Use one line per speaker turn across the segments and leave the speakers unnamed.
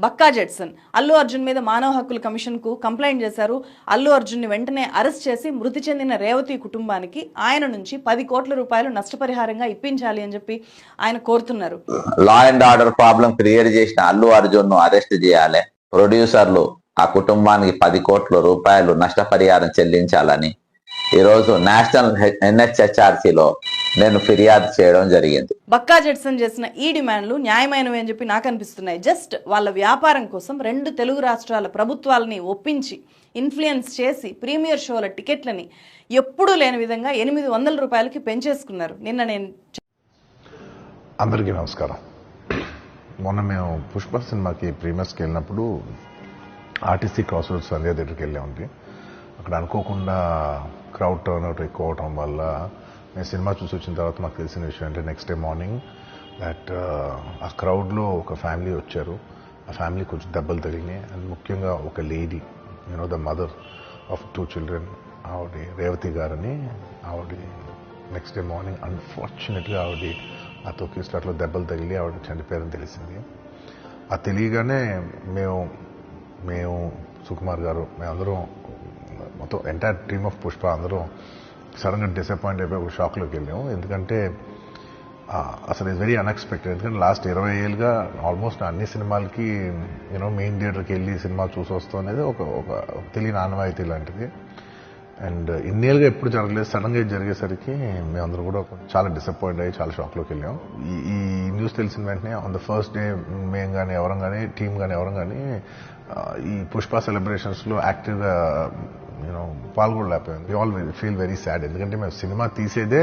బక్కా జెట్సన్ అల్లు అర్జున్ మీద మానవ హక్కుల కమిషన్కు కంప్లైంట్ చేశారు. అల్లు అర్జున్ని వెంటనే అరెస్ట్ చేసి మృతి చెందిన రేవతి కుటుంబానికి ఆయన నుంచి 10 కోట్ల రూపాయలు నష్టపరిహారంగా ఇప్పించాలి అని చెప్పి ఆయన కోరుతున్నారు.
Law and order problem create చేసిన అల్లు అర్జున్ ను అరెస్ట్ చేయాలి. ప్రొడ్యూసర్లు ఆ కుటుంబానికి 10 కోట్ల రూపాయలు నష్టపరిహారం చెల్లించాలని ఈరోజు నేషనల్ NHRCలో నేను ఫిర్యాదు చేయడం జరిగింది.
బక్కా జెట్సన్ చేసిన ఈ డిమాండ్లు న్యాయమైనవి అని చెప్పి నాకు అనిపిస్తున్నాయి. జస్ట్ వాళ్ళ వ్యాపారం కోసం 2 తెలుగు రాష్ట్రాల ప్రభుత్వాలని ఒప్పించి ఇన్ఫ్లుయెన్స్ చేసి ప్రీమియర్ షోల టికెట్లని ఎప్పుడూ లేని విధంగా 800 రూపాయలకి పెంచేసుకున్నారు. నిన్న నేను
అందరికీ నమస్కారం. మొన్న మేము పుష్ప సినిమాకి ప్రీమియర్స్కి వెళ్ళినప్పుడు ఆర్టీసీ క్రాస్ రోడ్స్ సంధ్యా థియేటర్కి వెళ్ళామండి. అక్కడ అనుకోకుండా క్రౌడ్ టర్న్అవుట్ ఎక్కువ అవడం వల్ల నేను సినిమా చూసి వచ్చిన తర్వాత మాకు తెలిసిన విషయం అంటే నెక్స్ట్ డే మార్నింగ్ దట్ ఆ క్రౌడ్లో ఒక ఫ్యామిలీ వచ్చారు. ఆ ఫ్యామిలీ కొంచెం దెబ్బలు తగిలినాయి. అండ్ ముఖ్యంగా ఒక lady the mother of 2 children ఆవిడ రేవతి గారని ఆవిడ నెక్స్ట్ డే మార్నింగ్ అన్ఫార్చునేట్గా ఆవిడ ఆ తొక్కిస్టాట్లో దెబ్బలు తగిలి ఆవిడ చనిపోయారని తెలిసింది. అది తెలియగానే మేము సుకుమార్ గారు మేమందరం మొత్తం ఎంటైర్ టీమ్ ఆఫ్ పుష్ప అందరం సడన్గా డిసప్పాయింట్ అయిపోయి ఒక షాక్లోకి వెళ్ళాము. ఎందుకంటే అసలు ఇట్స్ వెరీ అన్ఎక్స్పెక్టెడ్. ఎందుకంటే లాస్ట్ 20 ఏళ్ళుగా ఆల్మోస్ట్ అన్ని సినిమాలకి మెయిన్ థియేటర్కి వెళ్ళి సినిమా చూసి వస్తాం అనేది ఒక తెలియని ఆనవాయితీ లాంటిది. అండ్ ఇన్నేళ్ళుగా ఎప్పుడు జరగలేదు. సడన్గా జరిగేసరికి మేమందరం కూడా చాలా డిసప్పాయింట్ అయ్యి చాలా షాక్లోకి వెళ్ళాం. ఈ న్యూస్ తెలిసిన వెంటనే ఆన్ ద ఫస్ట్ డే మేము కానీ ఎవరం కానీ టీం కానీ ఎవరం కానీ ఈ పుష్ప సెలబ్రేషన్స్లో యాక్టివ్గా పాల్గొనలేకపోయాం. We all feel very sad. ఎందుకంటే మేము సినిమా తీసేదే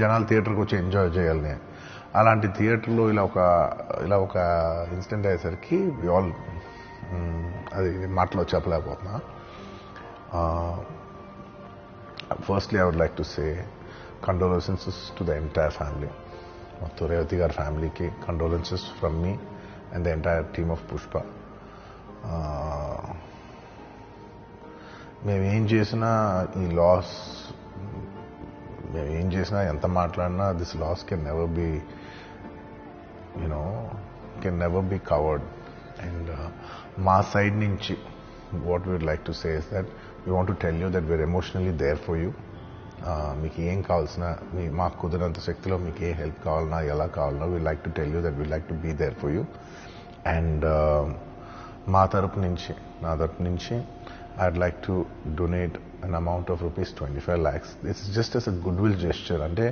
జనాలు థియేటర్కి వచ్చి ఎంజాయ్ చేయాలని. అలాంటి థియేటర్లో ఇలా ఒక ఇన్సిడెంట్ అయ్యేసరికి వి ఆల్ అది మాటలో చెప్పలేకపోతున్నా. Firstly, I would like to say condolences to the entire family. To Revati Gar family ki condolences from me and the entire team of Pushpa. మేము ఏం చేసినా ఈ లాస్ మేము ఏం చేసినా ఎంత మాట్లాడినా this loss can never be covered. And మా సైడ్ నుంచి what we would like to say is that we want to tell you that we're emotionally there for you. మీకు ఏం కావాల్సిన మాకు కుదిరినంత శక్తిలో మీకు ఏ హెల్ప్ కావాలన్నా ఎలా కావాలన్నా we like to tell you that we like to be there for you. And నా తరపు నుంచి I'd like to donate an amount of rupees 25 lakhs. This is just as a goodwill gesture. అంటే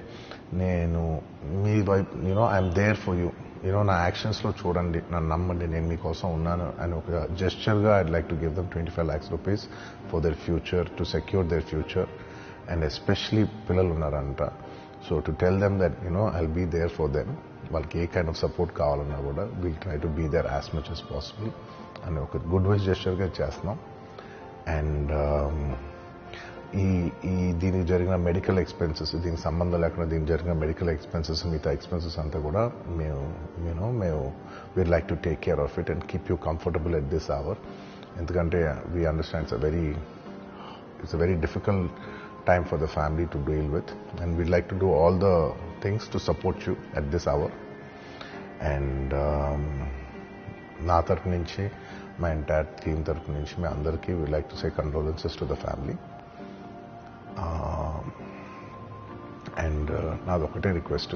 నేను మీ వైపు I'm there for you. నా యాక్షన్స్లో చూడండి, నన్ను నమ్మండి, నేను మీకోసం ఉన్నాను అని ఒక జెస్చర్గా I'd like to give them 25 lakhs rupees for their future, to secure their future. And especially పిల్లలు ఉన్నారంట. So to tell them that I'll be there for them. వాళ్ళకి ఏ కైండ్ ఆఫ్ సపోర్ట్ కావాలన్నా కూడా will try to be there as much as possible అని ఒక good will జెస్చర్గా చేస్తున్నాం. And దీనికి జరిగిన మెడికల్ ఎక్స్పెన్సెస్, దీనికి సంబంధం లేకుండా దీనికి జరిగిన మెడికల్ ఎక్స్పెన్సెస్, మిగతా ఎక్స్పెన్సెస్ అంతా కూడా మేము we'd like to take care of it and keep you comfortable at this hour. ఎందుకంటే we understand it's a very difficult time for the family to deal with, and we'd like to do all the things to support you at this hour. And నా తరపు నుంచి మా entire team తరపు నుంచి మీ అందరికీ we'd like to say condolences to the family. And నాది ఒకటే request,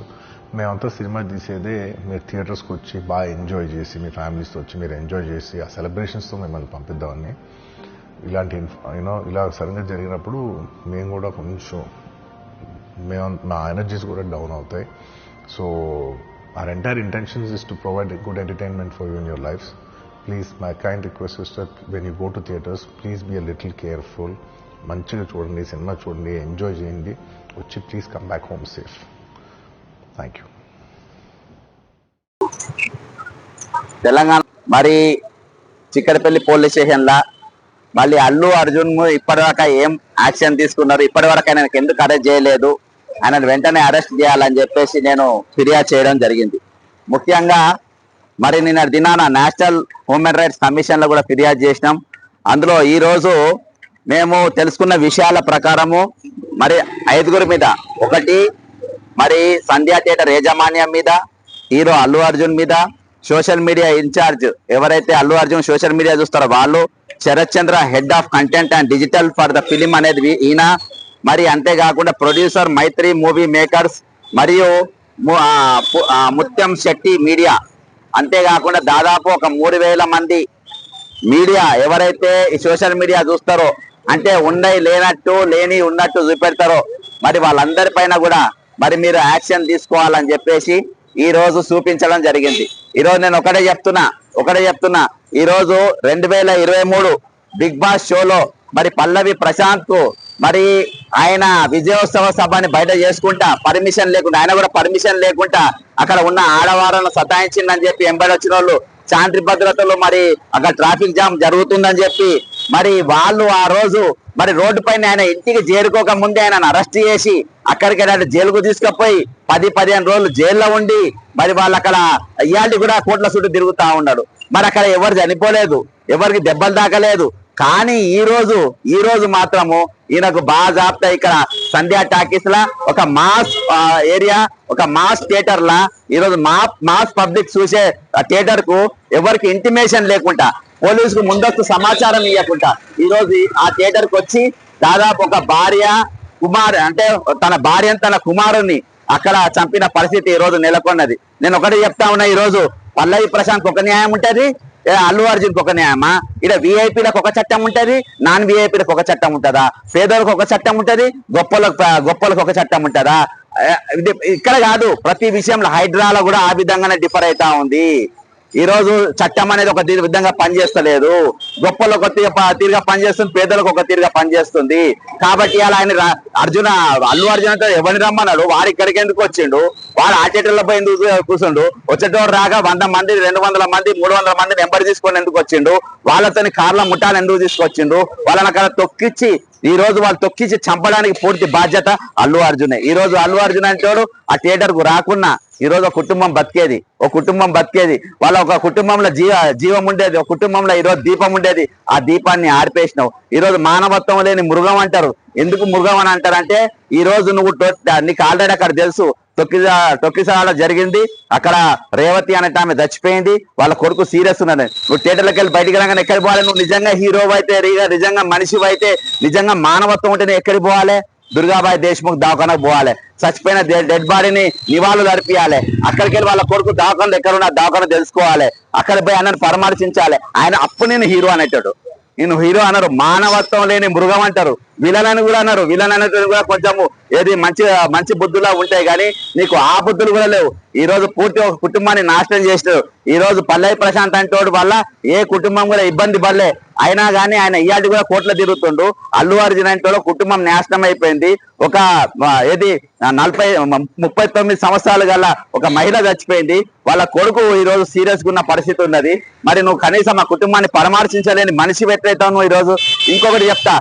మేమంతా సినిమా తీసేదే మీరు థియేటర్స్కి వచ్చి బాగా ఎంజాయ్ చేసి మీ ఫ్యామిలీస్తో వచ్చి మీరు ఎంజాయ్ చేసి ఆ సెలబ్రేషన్స్తో మిమ్మల్ని పంపిద్దామని. ఇలాంటి ఇలా సడన్గా జరిగినప్పుడు మేము కూడా కొంచెం మా ఎనర్జీస్ కూడా డౌన్ అవుతాయి. So our entire intentions is to provide a good entertainment for you in your lives. Please, my kind request is that when you go to theatres, please be a little careful. మంచిగా చూడండి, cinema చూడండి, enjoy చేయండి, వచ్చి please come back home safe. Thank you.
Telangana మరి Chikkadpally police స్టేషన్లా మళ్ళీ అల్లు అర్జున్ ఇప్పటిదాకా ఏం action తీసుకున్నారు, ఇప్పటివరకు ఆయన ఎందుకు అరెస్ట్ చేయలేదు, ఆయన వెంటనే అరెస్ట్ చేయాలని చెప్పేసి నేను ఫిర్యాదు చేయడం జరిగింది. ముఖ్యంగా మరి నిన్న దినాన నేషనల్ హ్యూమన్ రైట్స్ కమిషన్లో కూడా ఫిర్యాదు చేసినాం. అందులో ఈరోజు మేము తెలుసుకున్న విషయాల ప్రకారము మరి 5 మీద, ఒకటి మరి సంధ్యా థియేటర్ యాజమాన్యం మీద, హీరో అల్లు అర్జున్ మీద, సోషల్ మీడియా ఇన్ఛార్జ్ ఎవరైతే అల్లు అర్జున్ సోషల్ మీడియా చూస్తారో వాళ్ళు, Sharath Chandra head of content and digital for the film అనేది ఈయన, మరి అంతేకాకుండా ప్రొడ్యూసర్ మైత్రి మూవీ మేకర్స్ మరియు ముత్యం శెట్టి మీడియా, అంతేకాకుండా దాదాపు ఒక 3000 మంది మీడియా ఎవరైతే ఈ సోషల్ మీడియా చూస్తారో, అంటే ఉన్నాయి లేనట్టు లేని ఉన్నట్టు చూపెడతారో, మరి వాళ్ళందరిపైన కూడా మరి మీరు యాక్షన్ తీసుకోవాలని చెప్పేసి ఈ రోజు చూపించడం జరిగింది. ఈరోజు నేను ఒకటే చెప్తున్నా ఈ రోజు 2023 బిగ్ బాస్ షోలో మరి పల్లవి ప్రశాంత్ కు మరి ఆయన విజయోత్సవ సభని బయట చేసుకుంటా పర్మిషన్ లేకుండా, ఆయన కూడా పర్మిషన్ లేకుండా అక్కడ ఉన్న ఆడవాళ్ళను సతాయించిందని చెప్పి ఎంబడి వచ్చిన వాళ్ళు, శాంతి భద్రతలు మరి అక్కడ ట్రాఫిక్ జామ్ జరుగుతుందని చెప్పి మరి వాళ్ళు ఆ రోజు మరి రోడ్డు పైన ఆయన ఇంటికి చేరుకోక ముందే ఆయన అరెస్ట్ చేసి అక్కడికి జైలుకు తీసుకుపోయి 10-15 రోజులు జైల్లో ఉండి మరి వాళ్ళు అక్కడ ఇయాల్టి కూడా కోట్ల చుట్టూ తిరుగుతా ఉన్నాడు. మరి అక్కడ ఎవరు చనిపోలేదు, ఎవరికి దెబ్బలు తాకలేదు. కానీ ఈ రోజు మాత్రము ఈయనకు బాజాప్తా ఇక్కడ సంధ్యా టాకీస్ లా ఒక మాస్ ఏరియా, ఒక మాస్ థియేటర్ లా ఈరోజు మాస్ పబ్లిక్ చూసే థియేటర్ కు ఎవరికి ఇంటిమేషన్ లేకుండా, పోలీసుకు ముందస్తు సమాచారం ఇవ్వకుండా ఈ రోజు ఆ థియేటర్ కు వచ్చి దాదాపు ఒక భార్య కుమార్ అంటే తన భార్య తన కుమారుని అక్కడ చంపిన పరిస్థితి ఈ రోజు నెలకొన్నది. నేను ఒకటి చెప్తా ఉన్నా, ఈ రోజు పల్లవి ప్రశాంత్ ఒక న్యాయం ఉంటది, అల్లు అర్జున్కి ఒక న్యాయమా? ఇక్కడ విఐపీలకు ఒక చట్టం ఉంటది, నాన్ విఐపీలకు ఒక చట్టం ఉంటుందా? పేదలకు ఒక చట్టం ఉంటది, గొప్పలకు ఒక చట్టం ఉంటుందా? ఇక్కడ కాదు, ప్రతి విషయంలో హైడ్రాలో కూడా ఆ విధంగానే డిఫర్ అవుతా ఉంది. ఈ రోజు చట్టం అనేది ఒక విధంగా పనిచేస్తలేదు, గొప్పలకు ఒక తీరుగా పనిచేస్తుంది, పేదలకు ఒక తీరుగా పనిచేస్తుంది. కాబట్టి అలా ఆయన అల్లు అర్జున్ అంటే ఎవరిని రమ్మన్నాడు, వాడు ఇక్కడికి ఎందుకు వచ్చిండు, వాడు ఆ థియేటర్లో పోయి ఎందుకు కూర్చుండు, వచ్చేటోడు రాగా 100 మంది 200 మంది 300 మంది నెంబర్ తీసుకొని ఎందుకు వచ్చిండు, వాళ్ళతోని కార్ల ముఠాలు ఎందుకు తీసుకొచ్చిండు, వాళ్ళని అక్కడ తొక్కిచ్చి ఈ రోజు వాళ్ళు తొక్కిచ్చి చంపడానికి పూర్తి బాధ్యత అల్లు అర్జునే. ఈ రోజు అల్లు అర్జున్ అంటోడు ఆ థియేటర్ కు రాకున్నా ఈ రోజు ఒక కుటుంబం బతికేది, వాళ్ళ ఒక కుటుంబంలో జీవం ఉండేది, ఒక కుటుంబంలో ఈ రోజు దీపం ఉండేది, ఆ దీపాన్ని ఆర్పేసినావు. ఈ రోజు మానవత్వం లేని మృగం అంటారు. ఎందుకు మృగం అని అంటారంటే ఈ రోజు నువ్వు నీకు ఆల్రెడీ అక్కడ తెలుసు తొక్కిసాల జరిగింది, అక్కడ రేవతి అనేట ఆమె చచ్చిపోయింది, వాళ్ళ కొడుకు సీరియస్ ఉన్నది. నువ్వు థియేటర్లోకి వెళ్ళి బయటికి రాగానే ఎక్కడికి పోవాలి? నువ్వు నిజంగా హీరో అయితే, నిజంగా మనిషి అయితే, నిజంగా మానవత్వం ఉంటేనే ఎక్కడికి పోవాలి? దుర్గాబాయి దేశ్ముఖ్ దవాఖానకు పోవాలి, చచ్చిపోయిన డెడ్ బాడీని నివాళులు అర్పియాలి, అక్కడికి వెళ్ళి వాళ్ళ కొడుకు దవాఖానలు ఎక్కడున్నా దవాఖాన తెలుసుకోవాలి, అక్కడ పోయి ఆయనను పరామర్శించాలి. ఆయన అప్పుడు నేను హీరో అనేటాడు, నేను హీరో అన్నారు. మానవత్వం లేని మృగం అంటారు, విలన్ అని కూడా అన్నారు. విలన్ అనేటువంటి కూడా కొంచెము ఏది మంచి బుద్ధులా ఉంటాయి, కానీ నీకు ఆ బుద్ధులు కూడా లేవు. ఈ రోజు పూర్తి ఒక కుటుంబాన్ని నాశనం చేసినారు. ఈ రోజు పల్లవి ప్రశాంత్ అంటోడు వల్ల ఏ కుటుంబం కూడా ఇబ్బంది పడలే, అయినా కానీ ఆయన ఇయాటి కూడా కోట్ల తిరుగుతుండు. అల్లు అర్జున్ అంటోడు కుటుంబం నాశనం అయిపోయింది. ఒక 39 సంవత్సరాలు గల ఒక మహిళ చచ్చిపోయింది, వాళ్ళ కొడుకు ఈ రోజు సీరియస్ గా ఉన్న పరిస్థితి ఉన్నది. మరి నువ్వు కనీసం ఆ కుటుంబాన్ని పరామర్శించలేని మనిషి ఎట్లయితావు నువ్వు? ఈ రోజు ఇంకొకటి చెప్తా,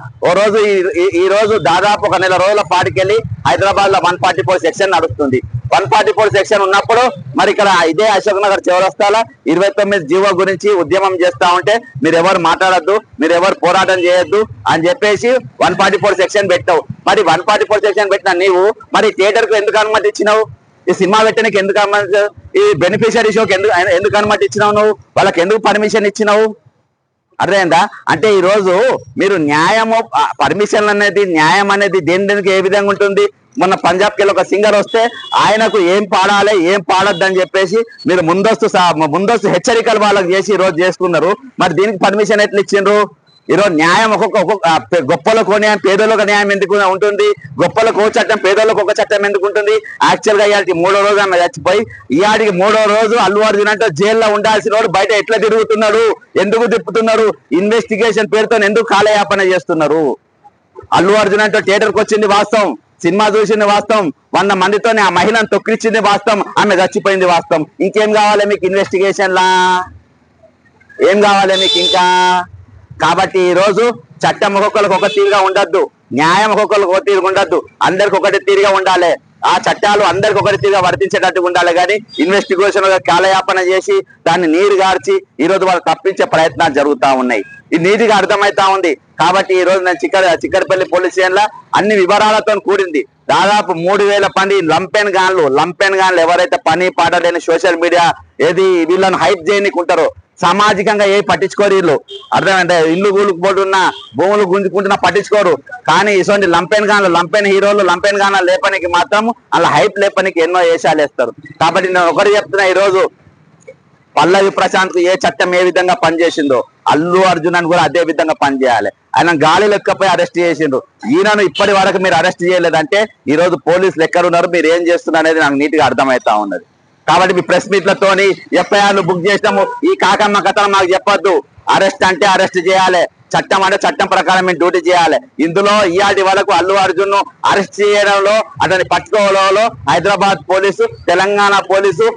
ఈ రోజు దాదాపు ఒక నెల రోజుల పాటికెళ్ళి హైదరాబాద్ లో 144 సెక్షన్ నడుస్తుంది. 144 సెక్షన్ ఉన్నప్పుడు మరి ఇక్కడ ఇదే అశోక్ నగర్ చౌరస్తాలో 29 జీవో గురించి ఉద్యమం చేస్తా ఉంటే మీరు ఎవరు మాట్లాడద్దు, మీరు ఎవరు పోరాటం చేయొద్దు అని చెప్పేసి 144 సెక్షన్ పెట్టావు. మరి 144 సెక్షన్ పెట్టిన నీవు మరి థియేటర్ కు ఎందుకు అనుమతి ఇచ్చినావు? ఈ సినిమా పెట్టడానికి ఎందుకు అనుమతి, ఈ బెనిఫిషియరీ షోకి ఎందుకు అనుమతి ఇచ్చినావు? నువ్వు వాళ్ళకి ఎందుకు పర్మిషన్ ఇచ్చినావు? అర్థమైందా? అంటే ఈ రోజు మీరు న్యాయము పర్మిషన్ అనేది న్యాయం అనేది దేనికి ఏ విధంగా ఉంటుంది? మొన్న పంజాబ్కి వెళ్ళి ఒక సింగర్ వస్తే ఆయనకు ఏం పాడాలి ఏం పాడొద్దు అని చెప్పేసి మీరు ముందస్తు హెచ్చరికలు వాళ్ళకి చేసి ఈ రోజు చేసుకున్నారు. మరి దీనికి పర్మిషన్ ఎట్లా ఇచ్చిండ్రు? ఈరోజు న్యాయం ఒక్కొక్క గొప్పలకు న్యాయం పేదలకు న్యాయం ఎందుకు ఉంటుంది? గొప్పలకు ఒక చట్టం పేదలకు ఒక చట్టం ఎందుకు ఉంటుంది? యాక్చువల్ గా ఇవాళకి 3వ రోజు అన్న చచ్చిపోయి ఇవాడికి 3వ రోజు అల్లు అర్జున్ అంటే జైల్లో ఉండాల్సిన వాడు బయట ఎట్లా తిరుగుతున్నాడు? ఎందుకు తిప్పుతున్నారు? ఇన్వెస్టిగేషన్ పేరుతో ఎందుకు కాలయాపన చేస్తున్నారు? అల్లు అర్జున్ అంటే థియేటర్కి వచ్చింది వాస్తవం, సినిమా చూసింది వాస్తవం, 100 మందితోనే ఆ మహిళను తొక్కిచ్చింది వాస్తవం, ఆమె చచ్చిపోయింది వాస్తవం. ఇంకేం కావాలి మీకు? ఇన్వెస్టిగేషన్ లా ఏం కావాలి మీకు ఇంకా? కాబట్టి ఈ రోజు చట్టం ఒక్కొక్కరికి ఒక తీరుగా ఉండద్దు, న్యాయం ఒక్కొక్కరికి ఒక తీరుగా ఉండద్దు, అందరికి ఒకటి తీరుగా ఉండాలి. ఆ చట్టాలు అందరికి ఒకటి తీరుగా వర్తించేటట్టుగా ఉండాలి. కానీ ఇన్వెస్టిగేషన్ కాలయాపన చేసి దాన్ని నీరు గార్చి ఈ రోజు వాళ్ళు తప్పించే ప్రయత్నాలు జరుగుతా ఉన్నాయి. ఈ నీతిగా అర్థమైతా ఉంది కాబట్టి ఈ రోజు నేను చిక్కడపల్లి పోలీస్ స్టేషన్ లో అన్ని వివరాలతో కూడింది. దాదాపు 3000 మంది లంపెన్ గాన్లు ఎవరైతే పని పాట లేని సోషల్ మీడియా ఏది వీళ్ళని హైప్ చేయనికుంటారో, సామాజికంగా ఏ పట్టించుకోరు వీళ్ళు. అర్థమంటే ఇల్లు కూలుకుపోతున్నా భూములు గుంజుకుంటున్నా పట్టించుకోరు. కానీ ఇటువంటి లంపెన్ హీరోలు లంపెన్ గాన్లు లేపనికి మాత్రం అలా హైప్ లేపనికి ఎన్నో వేషాలు వేస్తారు. కాబట్టి నేను ఒకటి చెప్తున్నా, ఈ రోజు పల్లవి ప్రశాంత్ ఏ చట్టం ఏ విధంగా పనిచేసిందో అల్లు అర్జున్ అని కూడా అదే విధంగా పనిచేయాలి. ఆయన గాలి లెక్కపోయి అరెస్ట్ చేసిండ్రు. ఈయనను ఇప్పటి వరకు మీరు అరెస్ట్ చేయలేదంటే ఈ రోజు పోలీసులు ఎక్కడున్నారు, మీరు ఏం చేస్తున్నారు అనేది నాకు నీట్ గా అర్థమవుతా ఉన్నది. కాబట్టి మీ ప్రెస్ మీట్లతోని ఎఫ్ఐఆర్లు బుక్ చేసినాము, ఈ కాకమ్మ కథలు మాకు చెప్పొద్దు. అరెస్ట్ అంటే అరెస్ట్ చేయాలి, చట్టం అంటే చట్టం ప్రకారం మేము డ్యూటీ చేయాలి. ఇందులో ఇయాటి వరకు అల్లు అర్జున్ ను అరెస్ట్ చేయడంలో, అతన్ని పట్టుకోవడంలో హైదరాబాద్ పోలీసు, తెలంగాణ పోలీసు,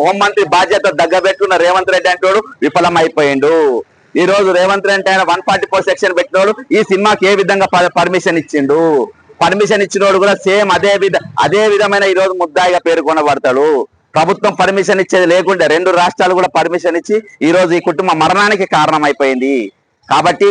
హోంమంత్రి బాధ్యత దగ్గబెట్టుకున్న రేవంత్ రెడ్డి అంటోడు విఫలమైపోయిండు. ఈ రోజు రేవంత్ రెడ్డి ఆయన 144 సెక్షన్ పెట్టినోడు ఈ సినిమాకి ఏ విధంగా పర్మిషన్ ఇచ్చిండు? పర్మిషన్ ఇచ్చినోడు కూడా సేమ్ అదే విధమైన ఈ రోజు ముద్దాయిగా పేర్కొనబడతాడు. ప్రభుత్వం పర్మిషన్ ఇచ్చేది లేకుంటే 2 రాష్ట్రాలు కూడా పర్మిషన్ ఇచ్చి ఈ రోజు ఈ కుటుంబ మరణానికి కారణం అయిపోయింది. కాబట్టి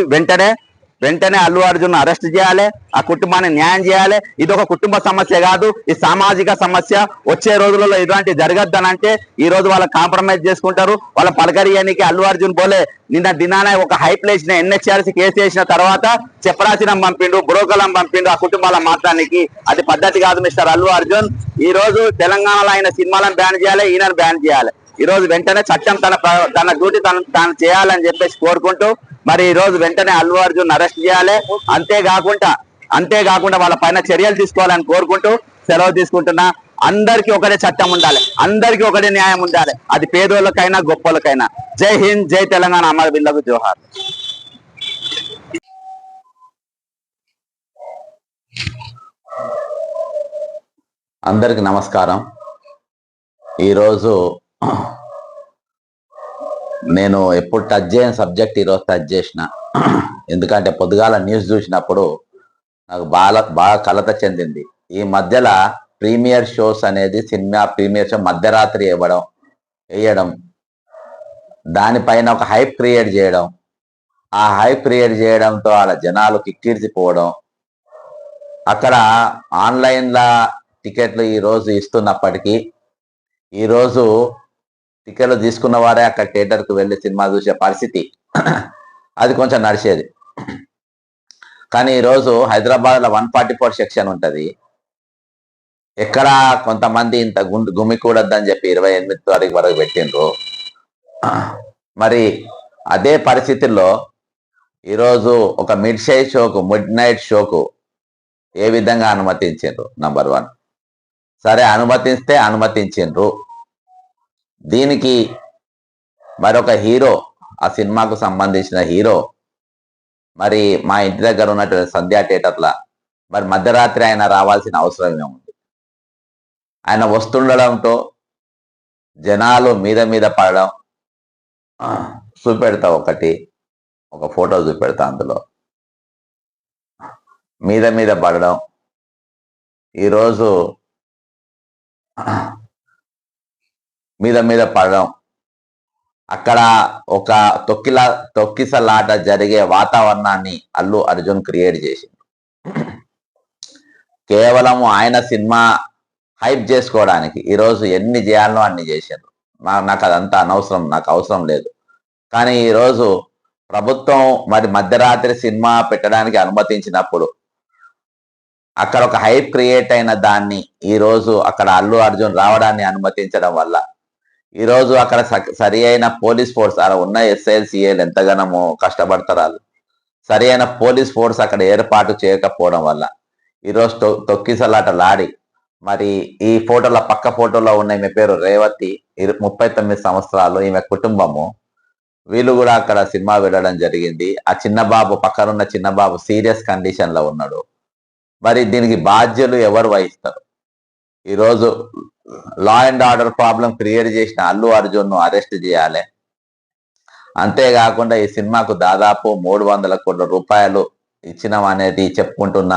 వెంటనే అల్లు అర్జున్ అరెస్ట్ చేయాలి, ఆ కుటుంబాన్ని న్యాయం చేయాలి. ఇది ఒక కుటుంబ సమస్య కాదు, ఈ సామాజిక సమస్య. వచ్చే రోజులలో ఇలాంటి జరగద్దనంటే ఈ రోజు వాళ్ళ కాంప్రమైజ్ చేసుకుంటారు. వాళ్ళ పలకరియానికి అల్లు అర్జున్ పోలే నిన్న ఒక హైప్ లేచిన ఎన్హెచ్ఆర్సీ కేసు వేసిన తర్వాత చెప్పరాసినం పంపిండు, బ్రోకలం పంపిండు ఆ కుటుంబాల మాట్లాడానికి. అది పద్ధతి కాదు మిస్టర్ అల్లు అర్జున్. ఈ రోజు తెలంగాణలో ఆయన సినిమాలను బ్యాన్ చేయాలి, ఈయనను బ్యాన్ చేయాలి. ఈ రోజు వెంటనే చట్టం తన డ్యూటీ తాను చేయాలని చెప్పేసి కోరుకుంటూ మరి ఈ రోజు వెంటనే అల్లు అర్జున్ అరెస్ట్ చేయాలి. అంతేకాకుండా వాళ్ళ పైన చర్యలు తీసుకోవాలని కోరుకుంటూ సెలవు తీసుకుంటున్నా. అందరికీ ఒకటే చట్టం ఉండాలి, అందరికీ ఒకటే న్యాయం ఉండాలి, అది పేదోళ్ళకైనా గొప్పలకైనా. జై హింద్, జై తెలంగాణ, అమర్ బిల్లకు జోహార్. అందరికి నమస్కారం. ఈరోజు నేను ఎప్పుడు టచ్ చేయని సబ్జెక్ట్ ఈరోజు టచ్ చేసిన. ఎందుకంటే పొద్దుగాల న్యూస్ చూసినప్పుడు నాకు బాగా కలత చెందింది. ఈ మధ్యలో ప్రీమియర్ షోస్ అనేది, సినిమా ప్రీమియర్ షో మధ్యరాత్రి వేయడం, దానిపైన ఒక హైప్ క్రియేట్ చేయడం, ఆ హైప్ క్రియేట్ చేయడంతో వాళ్ళ జనాలు కిక్కిరిసిపోవడం. అక్కడ ఆన్లైన్లో టికెట్లు ఈరోజు ఇస్తున్నప్పటికీ ఈరోజు టికెట్లు తీసుకున్న వారే అక్కడ థియేటర్కి వెళ్ళి సినిమా చూసే పరిస్థితి అది కొంచెం నడిచేది. కానీ ఈరోజు హైదరాబాద్లో 144 సెక్షన్ ఉంటుంది. ఎక్కడ కొంతమంది ఇంత గుమికూడద్దని చెప్పి 28 తారీఖు వరకు పెట్టిండ్రు. మరి అదే పరిస్థితుల్లో ఈరోజు ఒక మిడ్ నైట్ షోకు ఏ విధంగా అనుమతించిండ్రు? నంబర్ 1, సరే అనుమతించిండ్రు. దీనికి మరొక హీరో, ఆ సినిమాకు సంబంధించిన హీరో మరి మా ఇంటి దగ్గర ఉన్నటువంటి సంధ్యా థియేటర్ల మరి మధ్యరాత్రి ఆయన రావాల్సిన అవసరం ఏముంది? ఆయన వస్తుండడంతో జనాలు మీద పడడం. చూపెడతా ఒక ఫోటో చూపెడతా. అందులో మీద పడడం. ఈరోజు మీద పడడం, అక్కడ ఒక తొక్కిసలాట జరిగే వాతావరణాన్ని అల్లు అర్జున్ క్రియేట్ చేసిండు. కేవలం ఆయన సినిమా హైప్ చేసుకోవడానికి ఈరోజు ఎన్ని చేయాలనో అన్ని చేశారు. నాకు అదంతా అనవసరం, నాకు అవసరం లేదు. కానీ ఈరోజు ప్రభుత్వం మరి మధ్యరాత్రి సినిమా పెట్టడానికి అనుమతించినప్పుడు అక్కడ ఒక హైప్ క్రియేట్ అయిన దాన్ని ఈరోజు అక్కడ అల్లు అర్జున్ రావడాన్ని అనుమతించడం వల్ల ఈరోజు అక్కడ సరి అయిన పోలీస్ ఫోర్స్, అలా ఉన్న ఎస్ఐఎల్ ఎంతగానో కష్టపడతారు. వాళ్ళు సరి అయిన పోలీస్ ఫోర్స్ అక్కడ ఏర్పాటు చేయకపోవడం వల్ల ఈరోజు తొక్కిసలాటలాడి మరి ఈ పక్క ఫోటోలో ఉన్న ఈమె పేరు రేవతి, 39 సంవత్సరాలు, ఈమె కుటుంబము, వీళ్ళు కూడా అక్కడ సినిమా వెళ్ళడం జరిగింది. ఆ చిన్నబాబు, పక్కనున్న చిన్నబాబు సీరియస్ కండిషన్ లో ఉన్నాడు. మరి దీనికి బాధ్యులు ఎవరు వహిస్తారు? ఈరోజు law and order problem create చేసిన అల్లు అర్జున్ ను అరెస్ట్ చేయాలి. అంతేకాకుండా ఈ సినిమాకు దాదాపు 300 కోట్ల రూపాయలు ఇచ్చినాం అనేది చెప్పుకుంటున్న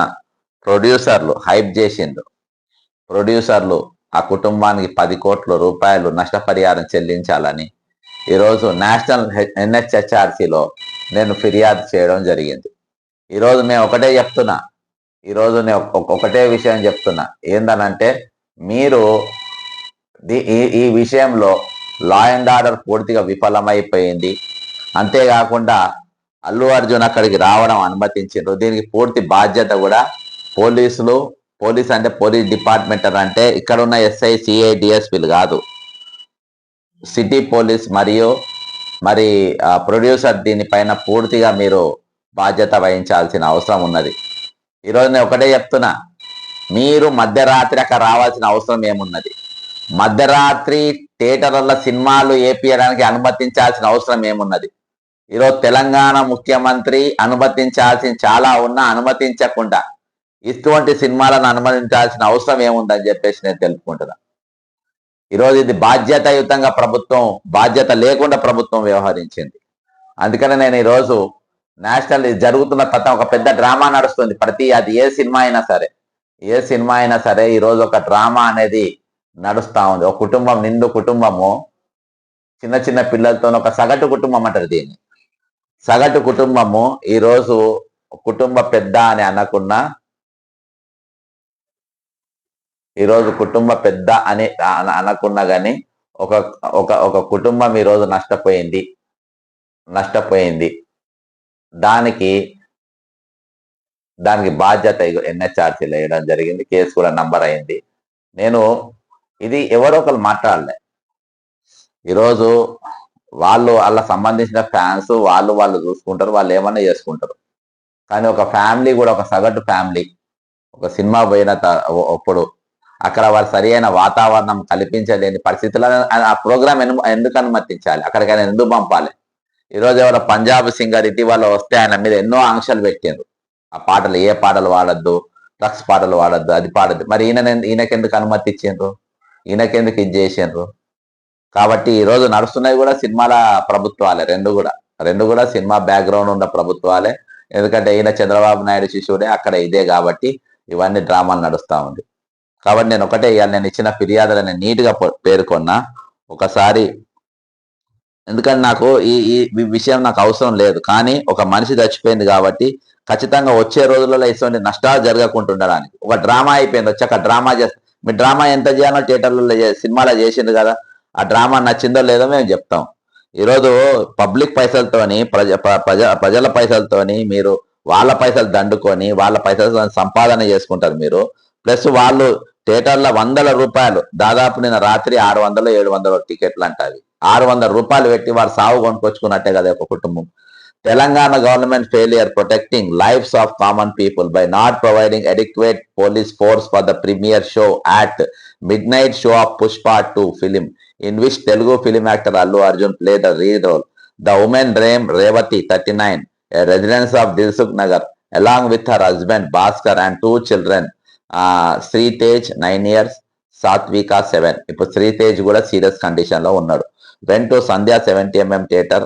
ప్రొడ్యూసర్లు హైప్ చేసిండ్రు. ప్రొడ్యూసర్లు ఆ కుటుంబానికి 10 కోట్ల రూపాయలు నష్టపరిహారం చెల్లించాలని ఈరోజు నేషనల్ NHRCలో నేను ఫిర్యాదు చేయడం జరిగింది. ఈరోజు మేము ఒకటే చెప్తున్నా, ఈరోజు నేను ఒకటే విషయం చెప్తున్నా, ఏందనంటే మీరు ఈ విషయంలో లా అండ్ ఆర్డర్ పూర్తిగా విఫలమైపోయింది. అంతేకాకుండా అల్లు అర్జున్ అక్కడికి రావడం అనుమతించారు. దీనికి పూర్తి బాధ్యత కూడా పోలీస్ అంటే పోలీస్ డిపార్ట్మెంట్ అంటే ఇక్కడ ఉన్న ఎస్ఐ సిఐ డిఎస్పీలు కాదు, సిటీ పోలీస్ మరి ప్రొడ్యూసర్ దీనిపైన పూర్తిగా మీరు బాధ్యత వహించాల్సిన అవసరం ఉన్నది. ఈరోజు నేను ఒకటే చెప్తున్నా, మీరు మధ్యరాత్రి అక్కడ రావాల్సిన అవసరం ఏమున్నది? మధ్యరాత్రి థియేటర్ల సినిమాలు ఏపీయడానికి అనుమతించాల్సిన అవసరం ఏమున్నది? ఈరోజు తెలంగాణ ముఖ్యమంత్రి అనుమతించాల్సిన చాలా ఉన్నా అనుమతించకుండా ఇటువంటి సినిమాలను అనుమతించాల్సిన అవసరం ఏముందని చెప్పేసి నేను తెలుపుకుంటున్నా. ఈరోజు ఇది బాధ్యతాయుతంగా ప్రభుత్వం, బాధ్యత లేకుండా ప్రభుత్వం వ్యవహరించింది. అందుకని నేను ఈరోజు నేషనల్ జరుగుతున్న కథ ఒక పెద్ద డ్రామా నడుస్తుంది. అది ఏ సినిమా అయినా సరే ఈరోజు ఒక డ్రామా అనేది నడుస్తా ఉంది. ఒక కుటుంబం, నిండు కుటుంబము, చిన్న చిన్న పిల్లలతో, ఒక సగటు కుటుంబం అంటారు దీన్ని. సగటు కుటుంబము ఈరోజు కుటుంబ పెద్ద అని అనకున్నా, ఈరోజు కుటుంబ పెద్ద అని అనకున్నా కానీ ఒక కుటుంబం ఈరోజు నష్టపోయింది. దానికి బాధ్యత ఎన్హెచ్ఆర్సీలో వేయడం జరిగింది. కేసు కూడా నంబర్ అయింది. నేను ఇది ఎవరో ఒకరు మాట్లాడలే. ఈరోజు వాళ్ళ సంబంధించిన ఫ్యాన్స్ వాళ్ళు చూసుకుంటారు, వాళ్ళు ఏమన్నా చేసుకుంటారు. కానీ ఒక ఫ్యామిలీ కూడా, ఒక సగటు ఫ్యామిలీ ఒక సినిమా పోయిన అప్పుడు అక్కడ వాళ్ళు సరి అయిన వాతావరణం కల్పించలేని పరిస్థితుల్లో ఆ ప్రోగ్రామ్ ఎందుకు అనుమతించాలి? అక్కడికైనా ఎందుకు పంపాలి? ఈరోజు ఎవరో పంజాబ్ సింగర్ ఇటీవల వస్తే ఆయన మీద ఎన్నో ఆంక్షలు పెట్టారు. ఆ పాటలు, ఏ పాటలు వాడద్దు, డ్రగ్స్ పాటలు వాడద్దు, అది పాడద్దు. మరి ఈయనకెందుకు అనుమతి ఇచ్చిండ్రు? ఈయనకెందుకు ఇది చేసిండ్రు? కాబట్టి ఈరోజు నడుస్తున్నవి కూడా సినిమాల ప్రభుత్వాలే, రెండు కూడా సినిమా బ్యాక్గ్రౌండ్ ఉన్న ప్రభుత్వాలే. ఎందుకంటే ఈయన చంద్రబాబు నాయుడు శిష్యుడే, అక్కడ ఇదే. కాబట్టి ఇవన్నీ డ్రామాలు నడుస్తూ ఉంది. కాబట్టి నేను ఒకటే ఇవాళ నేను ఇచ్చిన ఫిర్యాదులని నీట్గా పేర్కొన్నా. ఒకసారి ఎందుకంటే నాకు ఈ విషయం నాకు అవసరం లేదు, కానీ ఒక మనిషి చచ్చిపోయింది కాబట్టి ఖచ్చితంగా వచ్చే రోజులలో ఇటువంటి నష్టాలు జరగకుంటుండడానికి ఒక డ్రామా అయిపోయింది. వచ్చి అక్కడ డ్రామా చేస్తాం. మీ డ్రామా ఎంత చేయాలో థియేటర్లలో సినిమాలో చేసింది కదా, ఆ డ్రామా నచ్చిందో లేదో మేము చెప్తాం. ఈరోజు పబ్లిక్ పైసలతోని, ప్రజల పైసలతోని మీరు వాళ్ళ పైసలు దండుకొని వాళ్ళ పైసలతో సంపాదన చేసుకుంటారు మీరు. ప్లస్ వాళ్ళు థియేటర్ల ₹100, దాదాపు నిన్న రాత్రి 600-700 టికెట్లు అంటారు. 600 రూపాయలు పెట్టి వారు సాగు కొనుక్కొచ్చుకున్నట్టే కదా ఒక కుటుంబం. Telangana government failure protecting lives of common people by not providing adequate police force for the premiere show at midnight show of Pushpa 2 film, in which Telugu film actor Allu Arjun played a lead role. The woman named Revati, 39, a resident of Dilsukh Nagar, along with her husband Bhaskar and 2 children, Sritej 9 years, Satvika 7. ఇప్పుడు శ్రీతేజ్ కూడా serious condition లో ఉన్నాడు. Went to Sandhya 70mm theater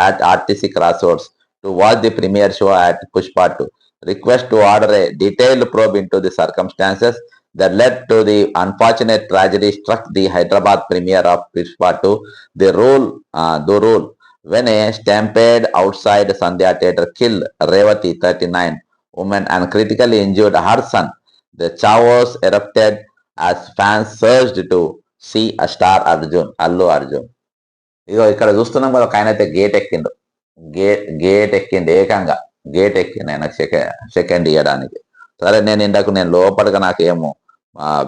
at RTC Crossroads to watch the premiere show at Pushpa 2. Request to order a detailed probe into the circumstances that led to the unfortunate tragedy struck the Hyderabad premiere of Pushpa 2. The rule when a stampede outside Sandhya theater killed Revati, 39, woman, and critically injured her son. The chaos erupted as fans surged to see a star Allu Arjun. ఇగో ఇక్కడ చూస్తున్నాం కదా, ఒక ఆయన అయితే gate ఎక్కిండు, ఏకంగా gate ఎక్కిండు ఆయన second ఇవ్వడానికి. సరే, నేను లోపలిగా నాకేమో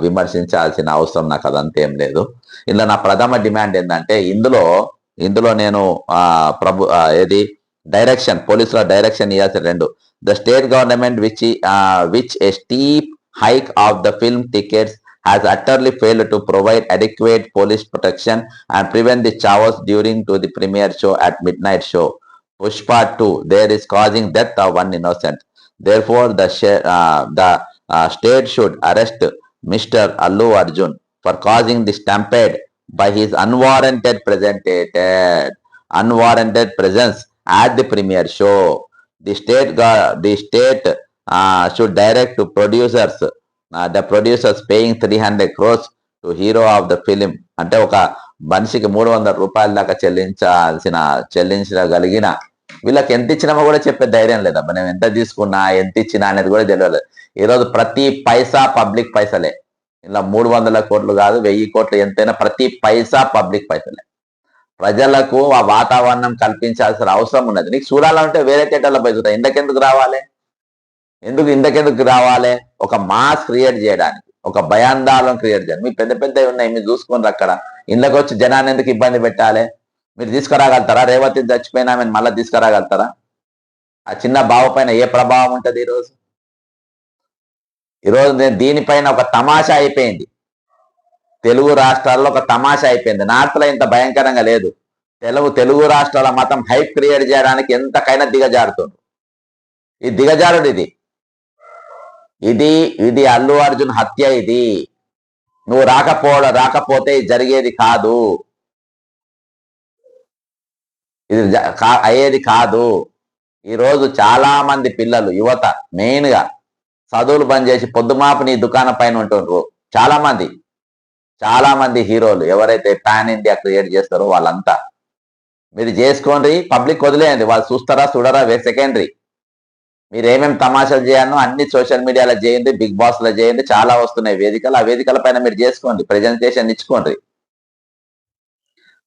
విమర్శించాల్సిన అవసరం నాకు అదంతేం లేదు. ఇందులో నా ప్రథమ డిమాండ్ ఏంటంటే, ఇందులో నేను ఏది డైరెక్షన్, పోలీసుల డైరెక్షన్ ఇవ్వాల్సిన 2. The state government which a steep hike of the film tickets has utterly failed to provide adequate police protection and prevent the chaos during to the premiere show at midnight show Pushpa 2. There is causing death of one innocent. Therefore, the state should arrest Mr. Allu Arjun for causing the stampede by his unwarranted presence at the premiere show. The state should direct to producers, the producers paying 300 crores to hero of the film. అంటే ఒక మనిషికి 300 రూపాయల దాకా చెల్లించగలిగిన వీళ్ళకి ఎంత ఇచ్చినామో కూడా చెప్పే ధైర్యం లేదబ్బా. నేను ఎంత తీసుకున్నా ఎంత ఇచ్చినా అనేది కూడా తెలియలేదు. ఈరోజు ప్రతి పైసా పబ్లిక్ పైసలే. ఇలా 300 కోట్లు కాదు, 1000 కోట్లు ఎంతైనా ప్రతి పైసా పబ్లిక్ పైసలే. ప్రజలకు ఆ వాతావరణం కల్పించాల్సిన అవసరం ఉన్నది. నీకు చూడాలంటే వేరే థియేటర్లో పోయి చూద్దాం. ఇందుకెందుకు రావాలి? ఒక మాస్ క్రియేట్ చేయడానికి, ఒక భయాందోళన క్రియేట్ చేయాలి. మీ పెద్ద పెద్దవి ఉన్నాయి, మీరు చూసుకోండి. అక్కడ ఇళ్ళకి వచ్చి జనాన్ని ఎందుకు ఇబ్బంది పెట్టాలి? మీరు తీసుకురాగలుగుతారా? రేవతి చచ్చిపోయినా మేము మళ్ళీ తీసుకురాగలుగుతారా? ఆ చిన్న బావ పైన ఏ ప్రభావం ఉంటుంది? ఈరోజు దీనిపైన ఒక తమాషా అయిపోయింది. తెలుగు రాష్ట్రాల్లో ఒక తమాషా అయిపోయింది. నార్త్లో ఇంత భయంకరంగా లేదు. తెలుగు రాష్ట్రాల మతం హైప్ క్రియేట్ చేయడానికి ఎంతకైనా దిగజారుతుంది. ఈ దిగజారుడు ఇది అల్లు అర్జున్ హత్య. ఇది నువ్వు రాకపోతే జరిగేది కాదు, ఇది అయ్యేది కాదు. ఈరోజు చాలా మంది పిల్లలు, యువత మెయిన్ గా చదువులు బంద్ చేసి పొద్దుమాపు నీ దుకాణం పైన ఉంటుండ్రు. చాలా మంది హీరోలు ఎవరైతే పాన్ ఇండియా క్రియేట్ చేస్తారో వాళ్ళంతా మీరు చేసుకోండి, పబ్లిక్ వదిలేయండి. వాళ్ళు చూస్తారా చూడరా సెకండరీ. మీరు ఏమేమి తమాషాలు చేయాలో అన్ని సోషల్ మీడియాలో చేయండి, బిగ్ బాస్ లో చేయండి, చాలా వస్తున్నాయి వేదికలు. ఆ వేదికల పైన మీరు చేసుకోండి, ప్రెజెంటేషన్ ఇచ్చుకోండి.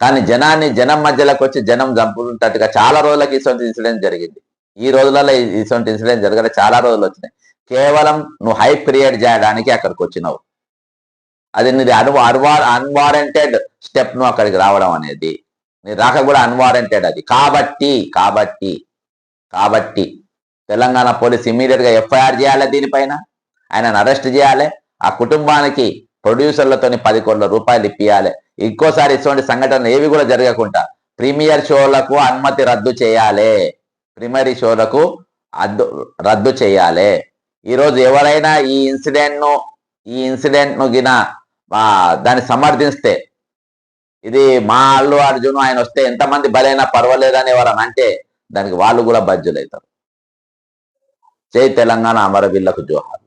కానీ జనం మధ్యలోకి వచ్చి జనం చంపుతుంటట్టుగా చాలా రోజులకి ఇటువంటి ఇన్సిడెంట్ జరిగింది. ఈ రోజులలో ఇటువంటి ఇన్సిడెంట్ జరగడం చాలా రోజులు వచ్చినాయి. కేవలం నువ్వు హైప్ క్రియేట్ చేయడానికి అక్కడికి వచ్చినావు. అది నీది అన్వారెంటెడ్ స్టెప్. నువ్వు అక్కడికి రావడం అనేది నీ రాక కూడా అన్వారెంటెడ్. అది కాబట్టి తెలంగాణ పోలీస్ ఇమీడియట్ గా ఎఫ్ఐఆర్ చేయాలి, దీనిపైన ఆయనను అరెస్ట్ చేయాలి. ఆ కుటుంబానికి ప్రొడ్యూసర్లతోని 10 కోట్ల రూపాయలు ఇప్పియాలి. ఇంకోసారి ఇటువంటి సంఘటనలు ఏవి కూడా జరగకుండా ప్రీమియర్ షోలకు అనుమతి రద్దు చేయాలి. ఈరోజు ఎవరైనా ఈ ఇన్సిడెంట్ ను గిన దాన్ని సమర్థిస్తే, ఇది మా అల్లు అర్జున్ ఆయన వస్తే ఎంతమంది బలైనా పర్వాలేదని ఎవరని అంటే దానికి వాళ్ళు కూడా బాధ్యులవుతారు. జై తెలంగాణ, అమరవీరులకు జోహార్.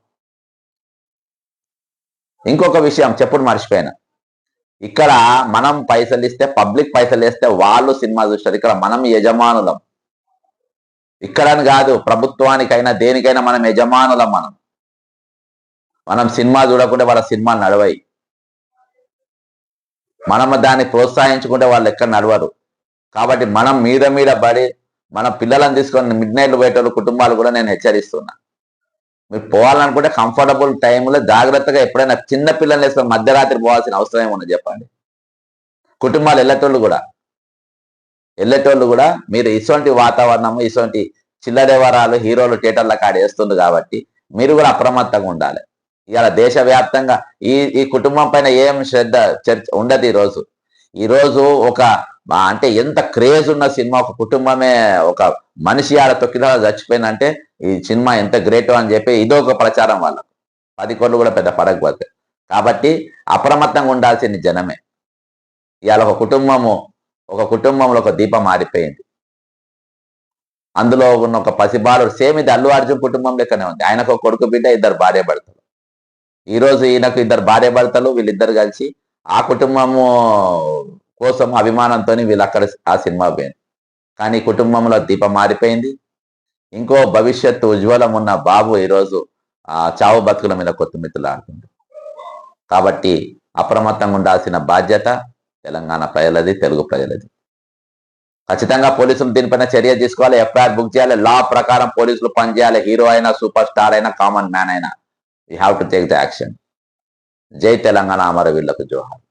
ఇంకొక విషయం చెప్పుడు మర్చిపోయినా, ఇక్కడ మనం పైసలు ఇస్తే, పబ్లిక్ పైసలు వేస్తే వాళ్ళు సినిమా చూస్తారు. ఇక్కడ మనం యజమానులం. ఇక్కడని కాదు, ప్రభుత్వానికైనా దేనికైనా మనం యజమానులం. మనం సినిమా చూడకుంటే వాళ్ళ సినిమాలు నడవాయి. మనం దాన్ని ప్రోత్సహించుకుంటే వాళ్ళు ఎక్కడ నడవరు. కాబట్టి మనం మీద పడి మన పిల్లలను తీసుకొని మిడ్ నైట్లు పోయేటోళ్ళు కుటుంబాలు కూడా నేను హెచ్చరిస్తున్నా. మీరు పోవాలనుకుంటే కంఫర్టబుల్ టైంలో జాగ్రత్తగా, ఎప్పుడైనా చిన్న పిల్లలు వేసుకొని మధ్యరాత్రి పోవాల్సిన అవసరం ఏమన్నా చెప్పండి. కుటుంబాలు వెళ్ళేటోళ్ళు కూడా మీరు ఇటువంటి వాతావరణము, ఇటువంటి చిల్లరేవరాలు హీరోలు థియేటర్ల కాడ వేస్తుంది కాబట్టి మీరు కూడా అప్రమత్తంగా ఉండాలి. ఇవాళ దేశవ్యాప్తంగా ఈ కుటుంబం పైన ఏం శ్రద్ధ చర్చ ఉండదు. ఈరోజు ఒక అంటే ఎంత క్రేజ్ ఉన్న సినిమా, ఒక కుటుంబమే, ఒక మనిషి ఆడ తొక్కిదా చచ్చిపోయిందంటే ఈ సినిమా ఎంత గ్రేట్ అని చెప్పి ఇదొక ప్రచారం. వాళ్ళకు 10 కోట్లు కూడా పెద్ద ఫరక్ పడతాయి. కాబట్టి అప్రమత్తంగా ఉండాల్సింది జనమే. ఇవాళ ఒక కుటుంబంలో ఒక దీపం మారిపోయింది. అందులో ఉన్న ఒక పసిబాలుడు, సేమ్ ఇది అల్లు అర్జున్ కుటుంబం లెక్కనే ఉంది. ఆయనకు ఒక కొడుకు బిడ్డ, 2 భార్యాభర్తలు. ఈరోజు ఈయనకు 2 భార్యాభర్తలు, వీళ్ళిద్దరు కలిసి ఆ కుటుంబము కోసం అభిమానంతో వీళ్ళు అక్కడ ఆ సినిమా పోయింది. కానీ కుటుంబంలో దీపం మారిపోయింది. ఇంకో భవిష్యత్తు ఉజ్వలం ఉన్న బాబు ఈరోజు ఆ చావు బతుకుల మీద కొత్తుమిత్తులాడుతుంది. కాబట్టి అప్రమత్తంగా ఉండాల్సిన బాధ్యత తెలంగాణ ప్రజలది, తెలుగు ప్రజలది. ఖచ్చితంగా పోలీసులు దీనిపైన చర్య తీసుకోవాలి, ఎఫ్ఐఆర్ బుక్ చేయాలి. లా ప్రకారం పోలీసులు పనిచేయాలి. హీరో అయినా, సూపర్ స్టార్ అయినా, కామన్ మ్యాన్ అయినా, we have to take the action. జై తెలంగాణ, అమరవీరులకు జోహార్.